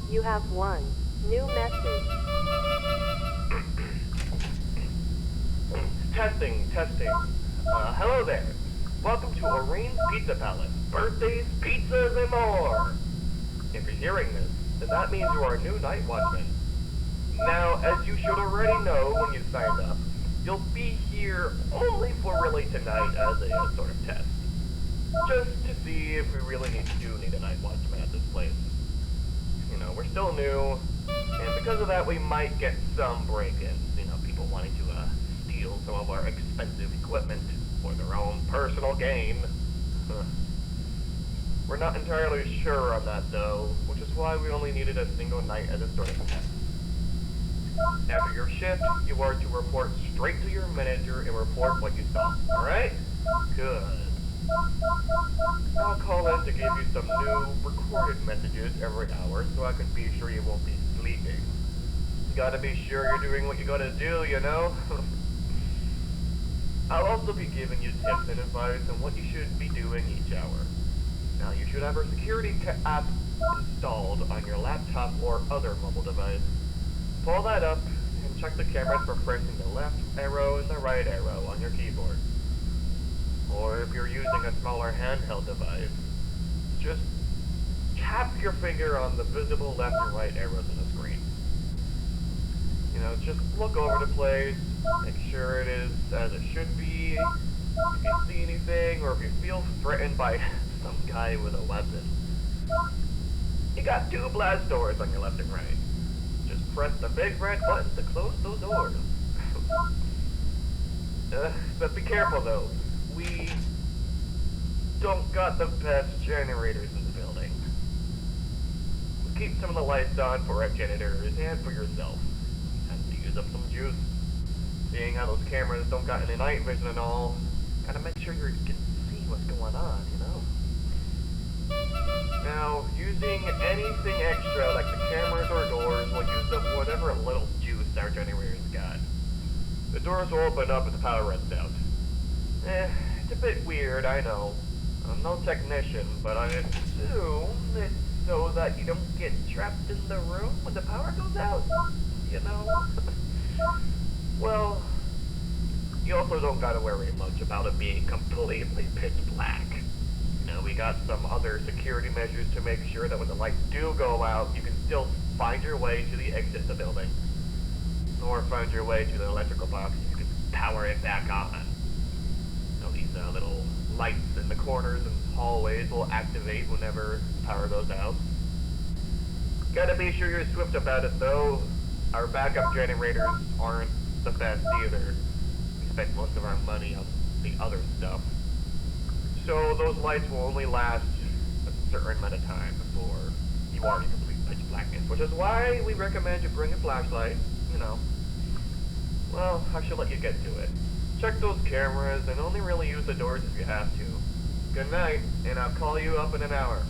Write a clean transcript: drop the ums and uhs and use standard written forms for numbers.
You have one new message. Testing. Hello there. Welcome to Orion's Pizza Palace. Birthdays, pizzas, and more. If you're hearing this, then that means you are a new night watchman. Now, as you should already know when you signed up, you'll be here only for really tonight as a sort of test. Just to see if we really do need a night watchman at this place. You know, we're still new, and because of that we might get some break-ins. You know, people wanting to steal some of our expensive equipment for their own personal gain. We're not entirely sure on that though, which is why we only needed a single night as a sort of test. After your shift, you are to report straight to your manager and report what you saw, alright? Good. I'll call in to give you some new recorded messages every hour so I can be sure you won't be sleeping. You gotta be sure you're doing what you gotta do, you know? I'll also be giving you tips and advice on what you should be doing each hour. Now, you should have our security app installed on your laptop or other mobile device. Pull that up and check the cameras for pressing the left arrow and the right arrow on your keyboard. Or if you're using a smaller handheld device, just tap your finger on the visible left and right arrows on the screen. You know, just look over the place, make sure it is as it should be. If you see anything or if you feel threatened by some guy with a weapon, you got 2 blast doors on your left and right. Just press the big red button to close those doors. But be careful though. We don't got the best generators in the building. We keep some of the lights on for our janitors and for yourself. You have to use up some juice. Seeing how those cameras don't got any night vision and all, gotta make sure you can see what's going on, you know? Now, using anything extra like the cameras or doors will use up whatever little juice our generators got. The doors will open up if the power runs out. It's a bit weird, I know. I'm no technician, but I assume it's so that you don't get trapped in the room when the power goes out, you know? Well, you also don't gotta worry much about it being completely pitch black. You know, we got some other security measures to make sure that when the lights do go out, you can still find your way to the exit of the building. Or find your way to the electrical box and you can power it back on. You know, these little lights in the corners and hallways will activate whenever power goes out. Gotta be sure you're swift about it though. Our backup generators aren't the best either. We spend most of our money on the other stuff. So those lights will only last a certain amount of time before you are in complete pitch blackness, which is why we recommend you bring a flashlight, you know. Well, I should let you get to it. Check those cameras and only really use the doors if you have to. Good night, and I'll call you up in an hour.